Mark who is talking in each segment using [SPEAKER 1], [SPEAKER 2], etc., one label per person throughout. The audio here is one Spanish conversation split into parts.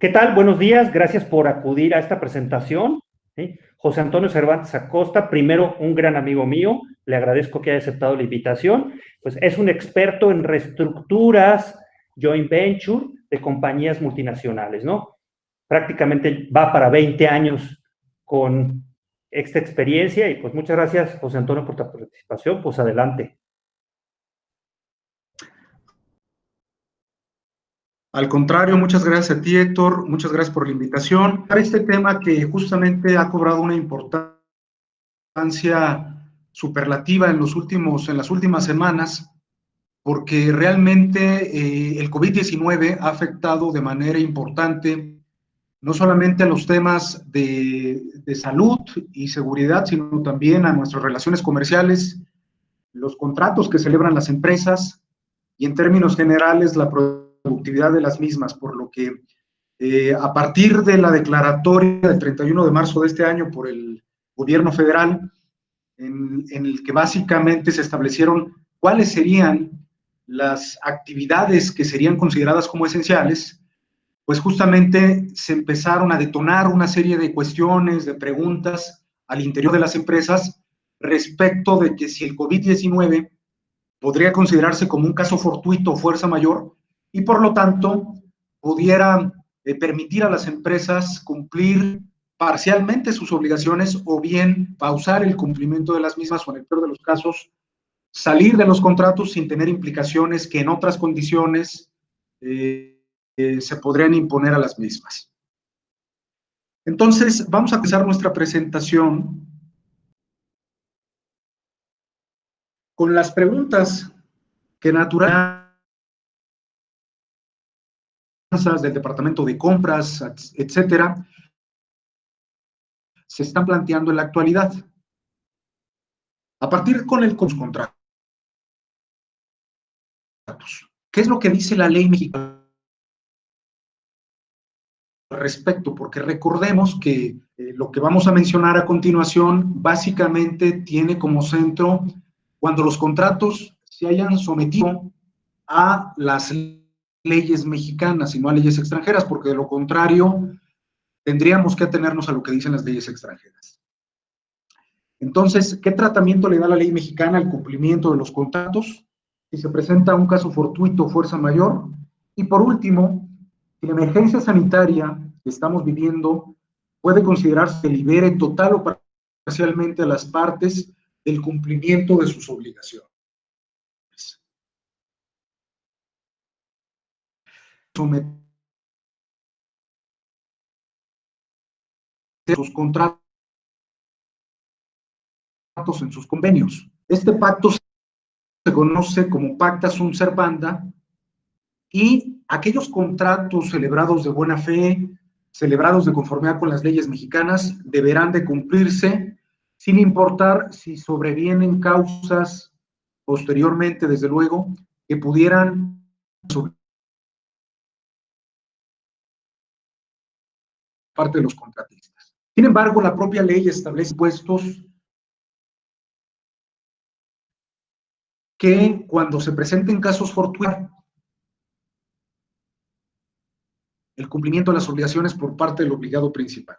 [SPEAKER 1] ¿Qué tal? Buenos días, gracias por acudir a esta presentación. ¿Sí? José Antonio Cervantes Acosta, primero un gran amigo mío, le agradezco que haya aceptado la invitación, pues es un experto en reestructuras, joint venture de compañías multinacionales, ¿no? Prácticamente va para 20 años con esta experiencia y pues muchas gracias, José Antonio, por tu participación, pues adelante.
[SPEAKER 2] Al contrario, muchas gracias a ti, Héctor, muchas gracias por la invitación. Para este tema que justamente ha cobrado una importancia superlativa en las últimas semanas, porque realmente el COVID-19 ha afectado de manera importante no solamente a los temas de salud y seguridad, sino también a nuestras relaciones comerciales, los contratos que celebran las empresas y en términos generales la productividad de las mismas, por lo que a partir de la declaratoria del 31 de marzo de este año por el gobierno federal, en el que básicamente se establecieron cuáles serían las actividades que serían consideradas como esenciales, pues justamente se empezaron a detonar una serie de cuestiones, de preguntas al interior de las empresas respecto de que si el COVID-19 podría considerarse como un caso fortuito o fuerza mayor y por lo tanto pudiera permitir a las empresas cumplir parcialmente sus obligaciones o bien pausar el cumplimiento de las mismas o en el peor de los casos salir de los contratos sin tener implicaciones que en otras condiciones se podrían imponer a las mismas. Entonces, vamos a empezar nuestra presentación con las preguntas que naturalmente del departamento de compras, etcétera, se están planteando en la actualidad. A partir con el contratos. ¿Qué es lo que dice la ley mexicana al respecto? Porque recordemos que lo que vamos a mencionar a continuación básicamente tiene como centro cuando los contratos se hayan sometido a las leyes mexicanas y no a leyes extranjeras, porque de lo contrario tendríamos que atenernos a lo que dicen las leyes extranjeras. Entonces, ¿qué tratamiento le da la ley mexicana al cumplimiento de los contratos? Si se presenta un caso fortuito o fuerza mayor. Y por último, si la emergencia sanitaria que estamos viviendo puede considerarse que libere total o parcialmente a las partes del cumplimiento de sus obligaciones. Sus contratos en sus convenios. Este pacto se conoce como Pacta Sunt Servanda y aquellos contratos celebrados de buena fe, celebrados de conformidad con las leyes mexicanas, deberán de cumplirse sin importar si sobrevienen causas posteriormente, desde luego, que pudieran parte de los contratistas. Sin embargo, la propia ley establece impuestos que cuando se presenten casos fortuitos, el cumplimiento de las obligaciones por parte del obligado principal.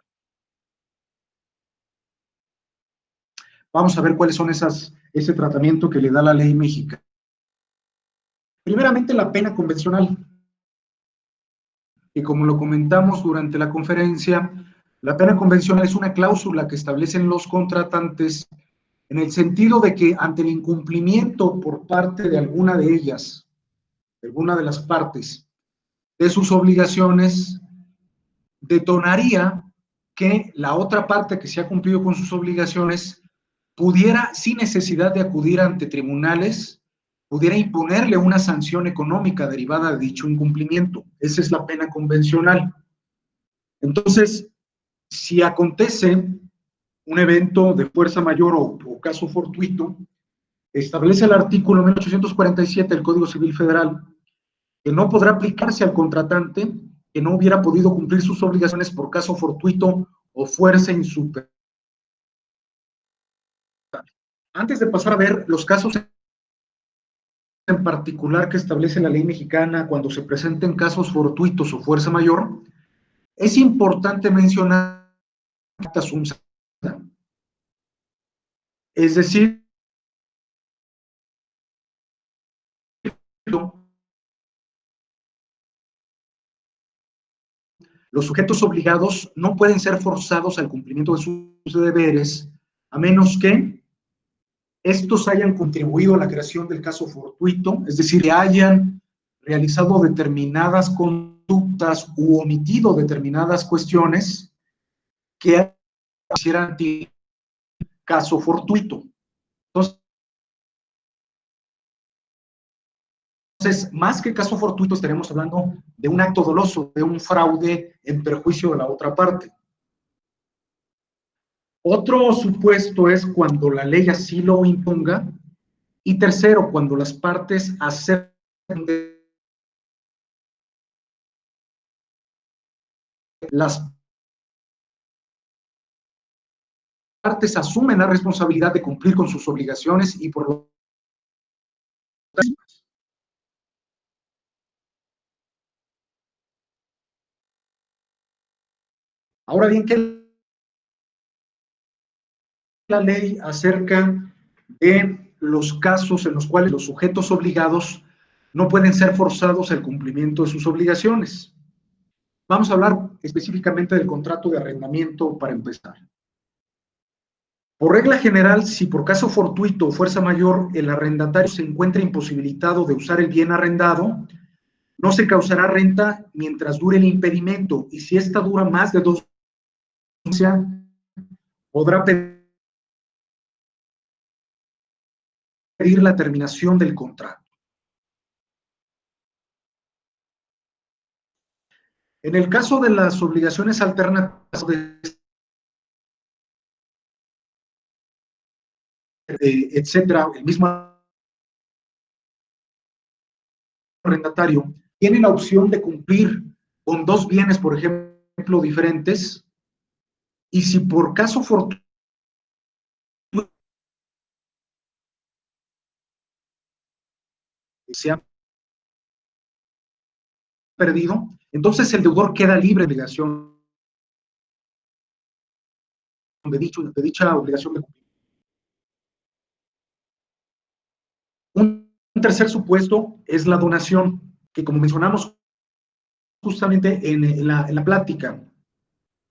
[SPEAKER 2] Vamos a ver cuáles son ese tratamiento que le da la ley mexicana. Primeramente, la pena convencional. Y como lo comentamos durante la conferencia, la pena convencional es una cláusula que establecen los contratantes en el sentido de que ante el incumplimiento por parte de alguna de ellas, de alguna de las partes, de sus obligaciones, detonaría que la otra parte que se ha cumplido con sus obligaciones pudiera, sin necesidad de acudir ante tribunales, pudiera imponerle una sanción económica derivada de dicho incumplimiento. Esa es la pena convencional. Entonces, si acontece un evento de fuerza mayor o caso fortuito, establece el artículo 1847 del Código Civil Federal que no podrá aplicarse al contratante que no hubiera podido cumplir sus obligaciones por caso fortuito o fuerza insuperable. Antes de pasar a ver los casos en particular que establece la ley mexicana cuando se presenten casos fortuitos o fuerza mayor, Es importante mencionar esta sum, es decir, los sujetos obligados no pueden ser forzados al cumplimiento de sus deberes a menos que estos hayan contribuido a la creación del caso fortuito, es decir, que hayan realizado determinadas conductas u omitido determinadas cuestiones que hicieran caso fortuito. Entonces, más que caso fortuito, estaremos hablando de un acto doloso, de un fraude en perjuicio de la otra parte. Otro supuesto es cuando la ley así lo imponga. Y tercero, cuando las partes acepten las partes asumen la responsabilidad de cumplir con sus obligaciones y por lo tanto. Ahora bien, ¿qué la ley acerca de los casos en los cuales los sujetos obligados no pueden ser forzados al cumplimiento de sus obligaciones? Vamos a hablar específicamente del contrato de arrendamiento para empezar. Por regla general, si por caso fortuito o fuerza mayor el arrendatario se encuentra imposibilitado de usar el bien arrendado, no se causará renta mientras dure el impedimento, y si esta dura más de 2 años, podrá pedir la terminación del contrato. En el caso de las obligaciones alternativas, etcétera, el mismo arrendatario tiene la opción de cumplir con 2 bienes, por ejemplo, diferentes, y si por caso fortuito se ha perdido, entonces el deudor queda libre de obligación de dicha obligación de cumplir. Un tercer supuesto es la donación, que como mencionamos justamente en la plática,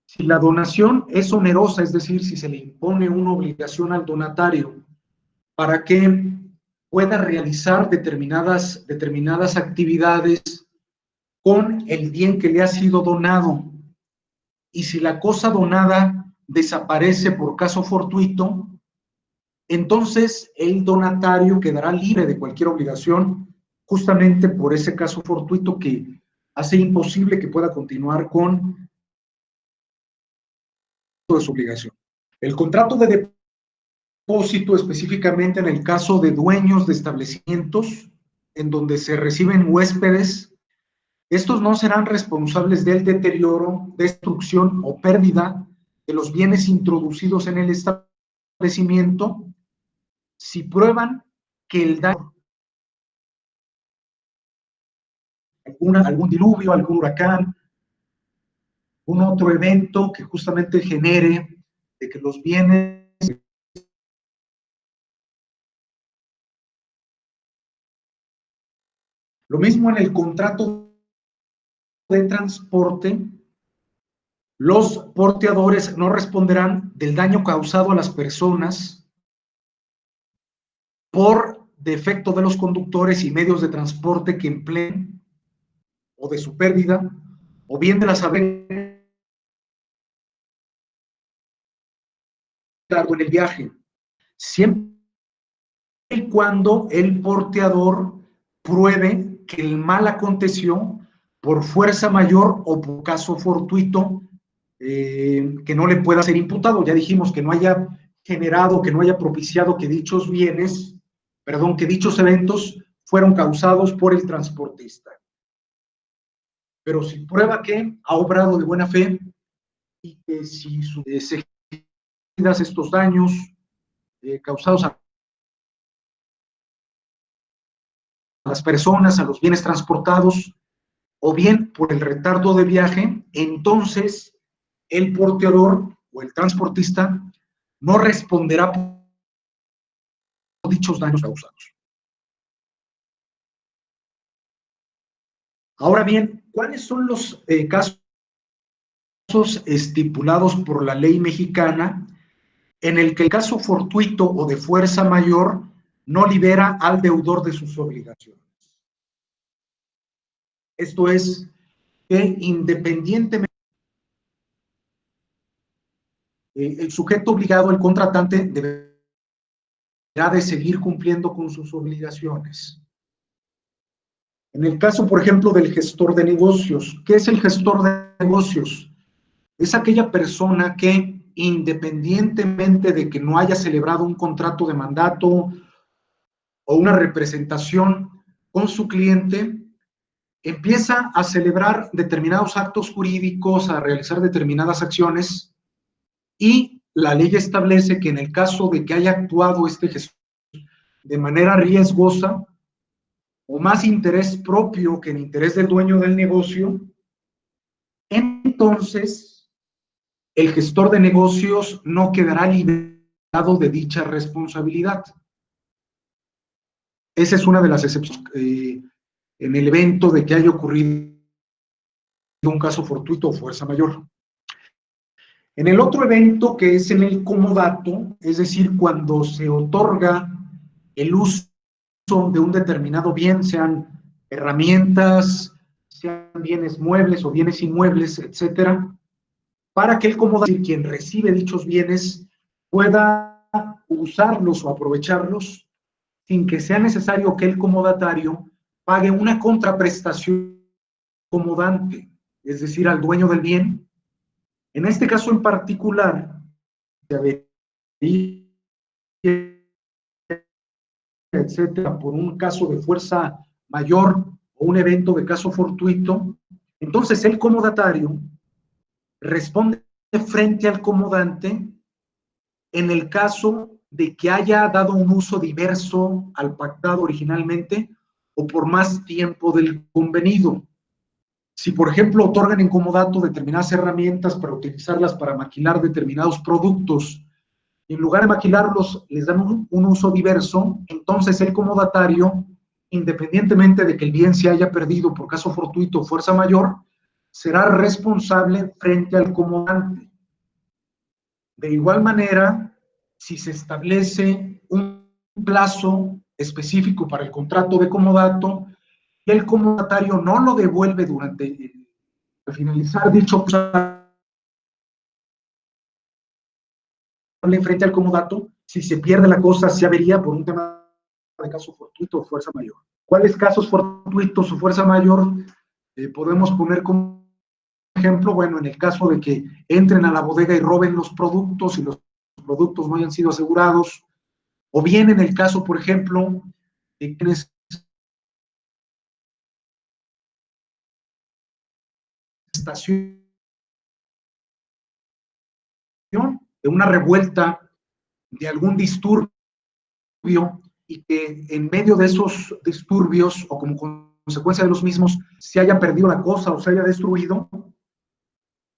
[SPEAKER 2] si la donación es onerosa, es decir, si se le impone una obligación al donatario para que pueda realizar determinadas actividades con el bien que le ha sido donado, y si la cosa donada desaparece por caso fortuito, entonces el donatario quedará libre de cualquier obligación justamente por ese caso fortuito que hace imposible que pueda continuar con su obligación. El contrato de depósito, específicamente en el caso de dueños de establecimientos en donde se reciben huéspedes, estos no serán responsables del deterioro, destrucción o pérdida de los bienes introducidos en el establecimiento si prueban que el daño, algún diluvio, algún huracán, un otro evento que justamente genere de que los bienes. Lo mismo en el contrato de transporte, los porteadores no responderán del daño causado a las personas por defecto de los conductores y medios de transporte que empleen, o de su pérdida, o bien de las averías en el viaje, siempre y cuando el porteador pruebe que el mal aconteció por fuerza mayor o por caso fortuito, que no le pueda ser imputado. Ya dijimos que no haya generado, que no haya propiciado que dichos bienes, perdón, que dichos eventos fueron causados por el transportista. Pero si prueba que ha obrado de buena fe y que si se estos daños causados a las personas, a los bienes transportados, o bien por el retardo de viaje, entonces el porteador o el transportista no responderá por dichos daños causados. Ahora bien, ¿cuáles son los casos estipulados por la ley mexicana en el que el caso fortuito o de fuerza mayor no libera al deudor de sus obligaciones? Esto es, que independientemente el sujeto obligado, el contratante, deberá de seguir cumpliendo con sus obligaciones. En el caso, por ejemplo, del gestor de negocios, ¿qué es el gestor de negocios? Es aquella persona que, independientemente de que no haya celebrado un contrato de mandato o una representación con su cliente, empieza a celebrar determinados actos jurídicos, a realizar determinadas acciones, y la ley establece que en el caso de que haya actuado este gestor de manera riesgosa o más interés propio que en interés del dueño del negocio, entonces el gestor de negocios no quedará liberado de dicha responsabilidad. Esa es una de las excepciones en el evento de que haya ocurrido un caso fortuito o fuerza mayor. En el otro evento, que es en el comodato, es decir, cuando se otorga el uso de un determinado bien, sean herramientas, sean bienes muebles o bienes inmuebles, etcétera, para que el comodato, quien recibe dichos bienes, pueda usarlos o aprovecharlos sin que sea necesario que el comodatario pague una contraprestación comodante, es decir, al dueño del bien. En este caso en particular, etcétera, por un caso de fuerza mayor o un evento de caso fortuito, entonces el comodatario responde frente al comodante en el caso de que haya dado un uso diverso al pactado originalmente o por más tiempo del convenido. Si, por ejemplo, otorgan en comodato determinadas herramientas para utilizarlas para maquilar determinados productos, y en lugar de maquilarlos les dan un uso diverso, entonces el comodatario, independientemente de que el bien se haya perdido por caso fortuito o fuerza mayor, será responsable frente al comodante. De igual manera, si se establece un plazo específico para el contrato de comodato y el comodatario no lo devuelve al finalizar dicho plazo frente al comodato, si se pierde la cosa, se avería por un tema de caso fortuito o fuerza mayor. ¿Cuáles casos fortuitos o fuerza mayor podemos poner como ejemplo? Bueno, en el caso de que entren a la bodega y roben los productos y los productos no hayan sido asegurados, o bien en el caso, por ejemplo, de quienes estación de una revuelta, de algún disturbio, y que en medio de esos disturbios o como consecuencia de los mismos se haya perdido la cosa o se haya destruido.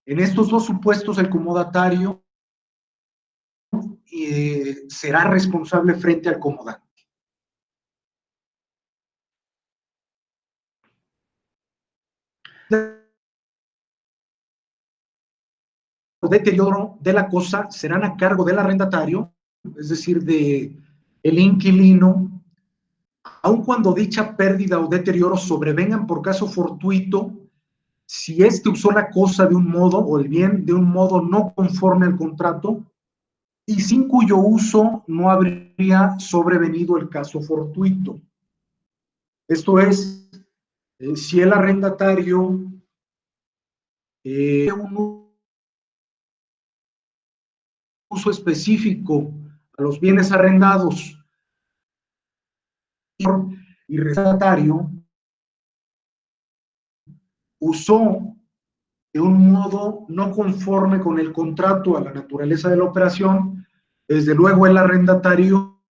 [SPEAKER 2] En estos dos supuestos el comodatario será responsable frente al comodante. El deterioro de la cosa serán a cargo del arrendatario, es decir, de el inquilino, aun cuando dicha pérdida o deterioro sobrevengan por caso fortuito, si éste usó la cosa de un modo o el bien de un modo no conforme al contrato y sin cuyo uso no habría sobrevenido el caso fortuito. Esto es, si el arrendatario un uso específico a los bienes arrendados y el arrendatario usó de un modo no conforme con el contrato a la naturaleza de la operación, desde luego el arrendatario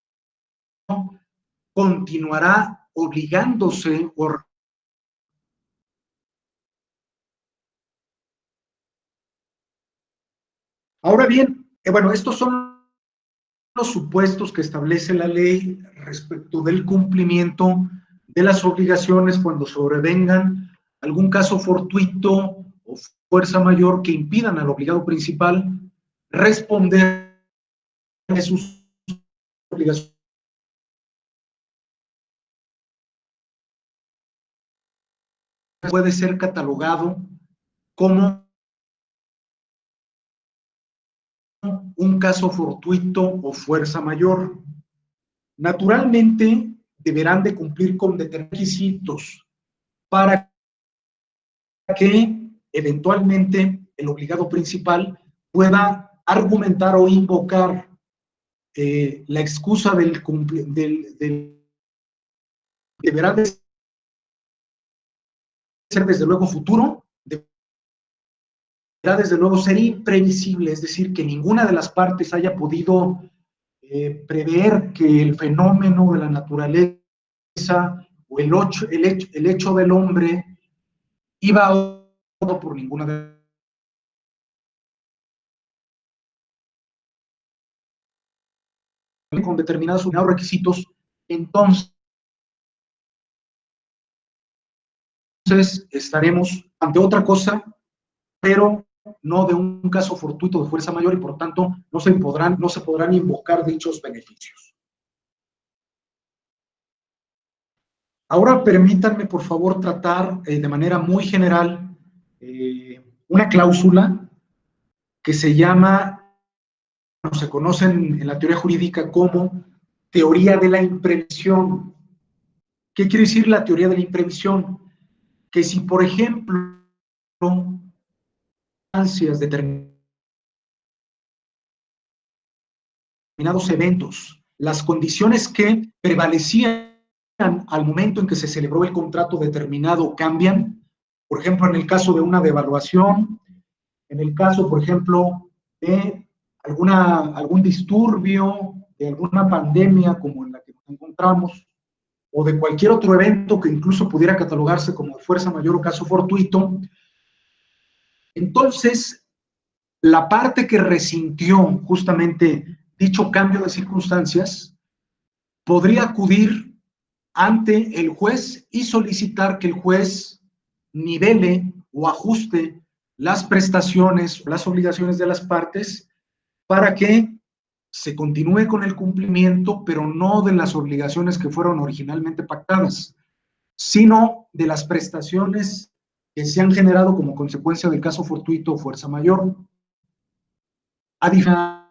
[SPEAKER 2] continuará obligándose por Ahora bien, bueno, estos son los supuestos que establece la ley respecto del cumplimiento de las obligaciones cuando sobrevengan algún caso fortuito o fuerza mayor que impidan al obligado principal responder de sus obligaciones. Puede ser catalogado como un caso fortuito o fuerza mayor. Naturalmente, deberán de cumplir con determinados requisitos para que eventualmente el obligado principal pueda argumentar o invocar la excusa deberá de ser desde luego futuro, deberá desde luego ser imprevisible, es decir, que ninguna de las partes haya podido prever que el fenómeno de la naturaleza o el hecho del hombre iba a por ninguna de con determinados requisitos, entonces estaremos ante otra cosa, pero no de un caso fortuito de fuerza mayor y por tanto no se podrán invocar dichos beneficios. Ahora permítanme, por favor, tratar de manera muy general una cláusula que se llama, se conoce en la teoría jurídica como teoría de la imprevisión. ¿Qué quiere decir la teoría de la imprevisión? Que si, por ejemplo, determinados eventos, las condiciones que prevalecían al momento en que se celebró el contrato determinado cambian, por ejemplo, en el caso de una devaluación, en el caso, por ejemplo, de algún disturbio, de alguna pandemia como en la que nos encontramos, o de cualquier otro evento que incluso pudiera catalogarse como fuerza mayor o caso fortuito, entonces la parte que resintió justamente dicho cambio de circunstancias podría acudir ante el juez y solicitar que el juez nivele o ajuste las prestaciones o las obligaciones de las partes para que se continúe con el cumplimiento, pero no de las obligaciones que fueron originalmente pactadas, sino de las prestaciones que se han generado como consecuencia del caso fortuito o fuerza mayor. A diferencia,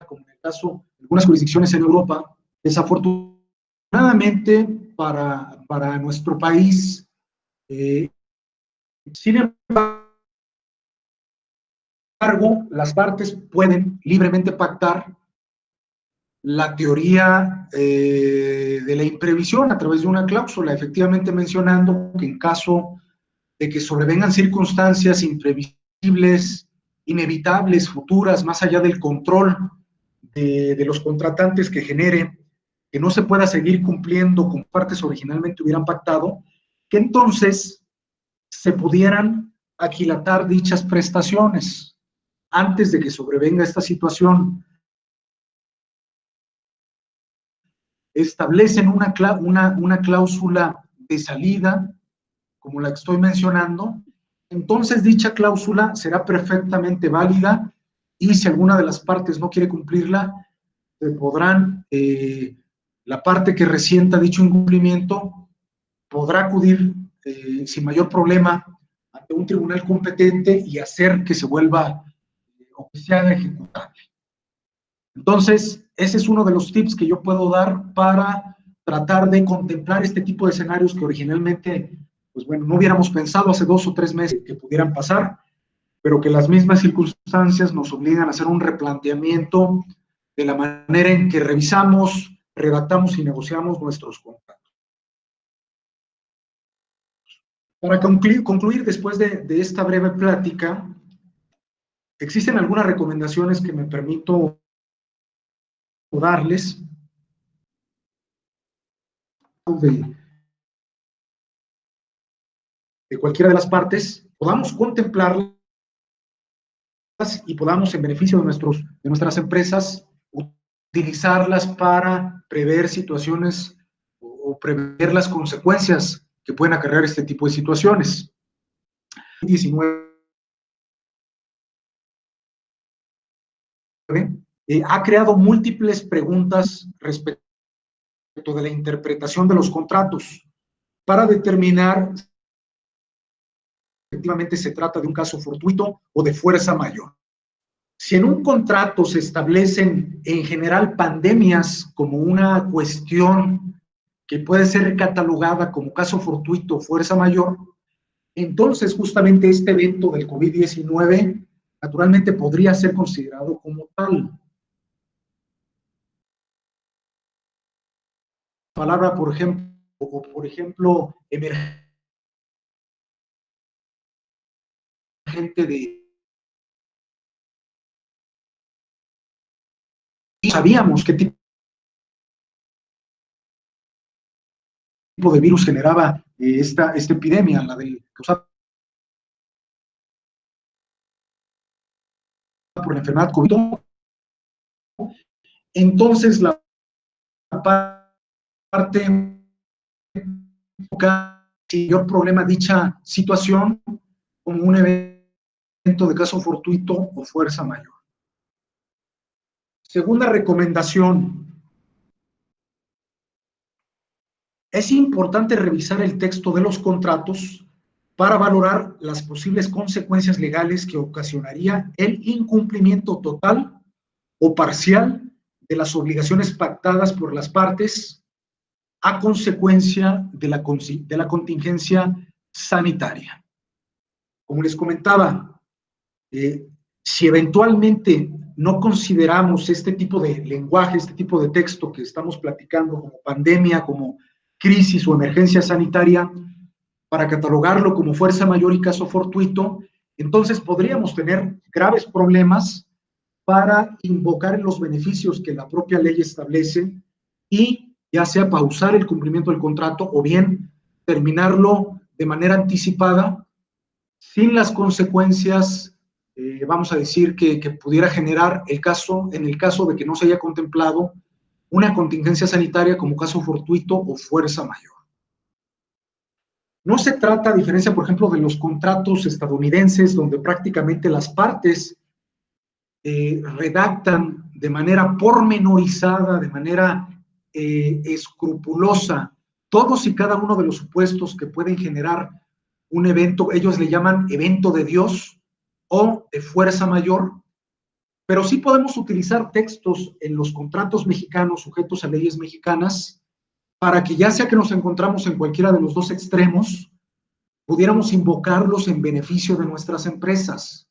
[SPEAKER 2] como en el caso de algunas jurisdicciones en Europa, desafortunadamente para nuestro país, sin embargo, las partes pueden libremente pactar la teoría de la imprevisión a través de una cláusula, efectivamente mencionando que en caso de que sobrevengan circunstancias imprevisibles, inevitables, futuras, más allá del control de los contratantes que genere que no se pueda seguir cumpliendo con partes originalmente hubieran pactado, que entonces se pudieran aquilatar dichas prestaciones antes de que sobrevenga esta situación. Establecen una cláusula de salida, como la que estoy mencionando, entonces dicha cláusula será perfectamente válida y si alguna de las partes no quiere cumplirla, la parte que resienta dicho incumplimiento podrá acudir sin mayor problema ante un tribunal competente y hacer que se vuelva o que se haga ejecutable. Entonces, ese es uno de los tips que yo puedo dar para tratar de contemplar este tipo de escenarios que originalmente, pues bueno, no hubiéramos pensado hace 2 o 3 meses que pudieran pasar, pero que las mismas circunstancias nos obligan a hacer un replanteamiento de la manera en que revisamos, redactamos y negociamos nuestros contratos. Para concluir después de esta breve plática, existen algunas recomendaciones que me permito darles de cualquiera de las partes, podamos contemplarlas y podamos, en beneficio de nuestras empresas, utilizarlas para prever situaciones o prever las consecuencias que pueden acarrear este tipo de situaciones. 19 ha creado múltiples preguntas respecto de la interpretación de los contratos para determinar si efectivamente se trata de un caso fortuito o de fuerza mayor. Si en un contrato se establecen en general pandemias como una cuestión que puede ser catalogada como caso fortuito o fuerza mayor, entonces justamente este evento del COVID-19 naturalmente podría ser considerado como tal. Palabra, por ejemplo, emergente de... Sabíamos qué tipo de virus generaba esta epidemia, la del causada por la enfermedad COVID. Entonces, la parte mayor problema dicha situación como un evento de caso fortuito o fuerza mayor. Segunda recomendación. Es importante revisar el texto de los contratos para valorar las posibles consecuencias legales que ocasionaría el incumplimiento total o parcial de las obligaciones pactadas por las partes a consecuencia de la contingencia sanitaria. Como les comentaba, si eventualmente no consideramos este tipo de lenguaje, este tipo de texto que estamos platicando como pandemia, como crisis o emergencia sanitaria, para catalogarlo como fuerza mayor y caso fortuito, entonces podríamos tener graves problemas para invocar los beneficios que la propia ley establece y ya sea pausar el cumplimiento del contrato o bien terminarlo de manera anticipada sin las consecuencias, vamos a decir, que pudiera generar en el caso de que no se haya contemplado una contingencia sanitaria como caso fortuito o fuerza mayor. No se trata, a diferencia, por ejemplo, de los contratos estadounidenses, donde prácticamente las partes redactan de manera pormenorizada, de manera escrupulosa, todos y cada uno de los supuestos que pueden generar un evento, ellos le llaman evento de Dios o de fuerza mayor, pero sí podemos utilizar textos en los contratos mexicanos sujetos a leyes mexicanas para que ya sea que nos encontramos en cualquiera de los dos extremos, pudiéramos invocarlos en beneficio de nuestras empresas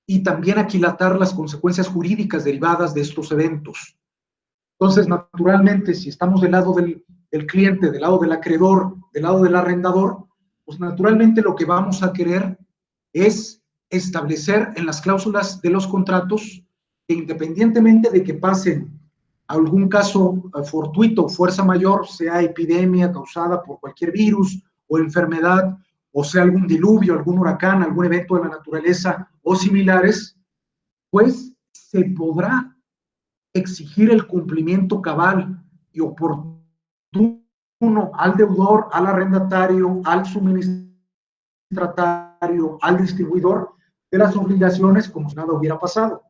[SPEAKER 2] y también aquilatar las consecuencias jurídicas derivadas de estos eventos. Entonces, naturalmente, si estamos del lado del cliente, del lado del acreedor, del lado del arrendador, pues naturalmente lo que vamos a querer es establecer en las cláusulas de los contratos que independientemente de que pasen algún caso fortuito, fuerza mayor, sea epidemia causada por cualquier virus o enfermedad, o sea algún diluvio, algún huracán, algún evento de la naturaleza o similares, pues se podrá exigir el cumplimiento cabal y oportuno al deudor, al arrendatario, al suministratario, al distribuidor de las obligaciones como si nada hubiera pasado.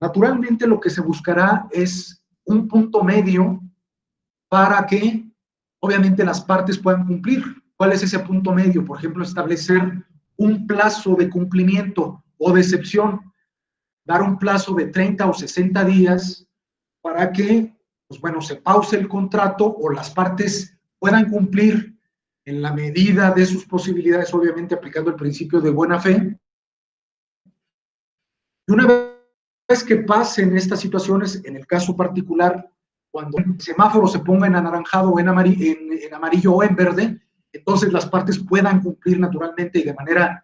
[SPEAKER 2] Naturalmente lo que se buscará es un punto medio para que obviamente las partes puedan cumplir. ¿Cuál es ese punto medio? Por ejemplo, establecer un plazo de cumplimiento o de excepción, dar un plazo de 30 o 60 días para que, pues bueno, se pause el contrato o las partes puedan cumplir en la medida de sus posibilidades, obviamente aplicando el principio de buena fe. Y una vez que pasen estas situaciones, en el caso particular, cuando el semáforo se ponga en anaranjado o en amarillo o en verde, entonces las partes puedan cumplir naturalmente y de manera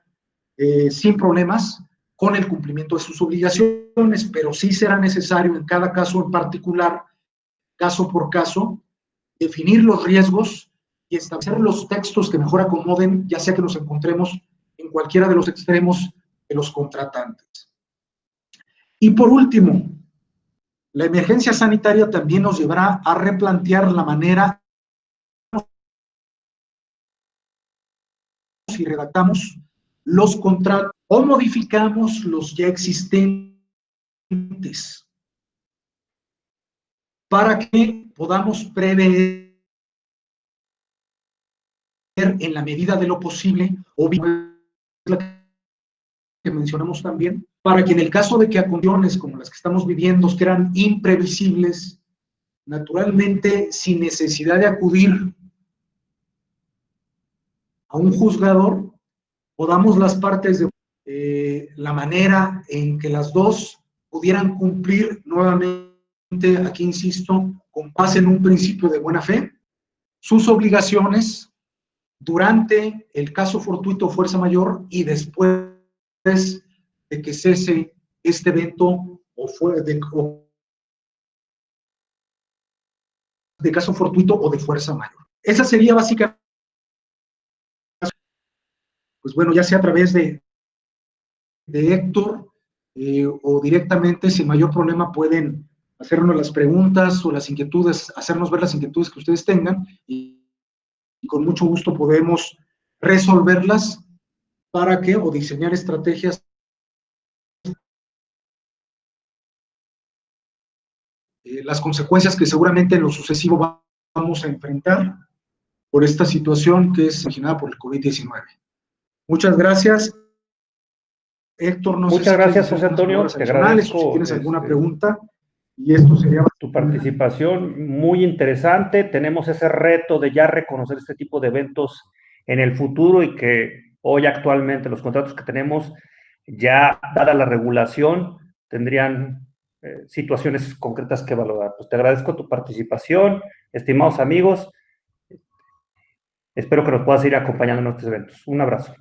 [SPEAKER 2] sin problemas con el cumplimiento de sus obligaciones, pero sí será necesario en cada caso en particular, caso por caso, definir los riesgos y establecer los textos que mejor acomoden, ya sea que nos encontremos en cualquiera de los extremos de los contratantes. Y por último, la emergencia sanitaria también nos llevará a replantear la manera si redactamos los contratos o modificamos los ya existentes para que podamos prever en la medida de lo posible, o que mencionamos también, para que en el caso de que a condiciones como las que estamos viviendo que eran imprevisibles, naturalmente sin necesidad de acudir a un juzgador, podamos las partes de la manera en que las dos pudieran cumplir nuevamente, aquí insisto, con base en un principio de buena fe, sus obligaciones durante el caso fortuito o fuerza mayor y después de que cese este evento de caso fortuito o de fuerza mayor. Esa sería básicamente, pues bueno, ya sea a través de Héctor o directamente, sin mayor problema, pueden hacernos las preguntas o las inquietudes, hacernos ver las inquietudes que ustedes tengan y con mucho gusto podemos resolverlas para que, o diseñar estrategias las consecuencias que seguramente en lo sucesivo vamos a enfrentar por esta situación que es originada por el COVID-19. Muchas gracias. Héctor, no
[SPEAKER 1] Muchas gracias, José Antonio. Te agradezco.
[SPEAKER 2] Si tienes alguna pregunta, y esto sería
[SPEAKER 1] tu participación muy interesante. Tenemos ese reto de ya reconocer este tipo de eventos en el futuro y que hoy actualmente los contratos que tenemos, ya dada la regulación, tendrían situaciones concretas que valorar. Pues te agradezco tu participación, estimados amigos. Espero que nos puedas ir acompañando en estos eventos. Un abrazo.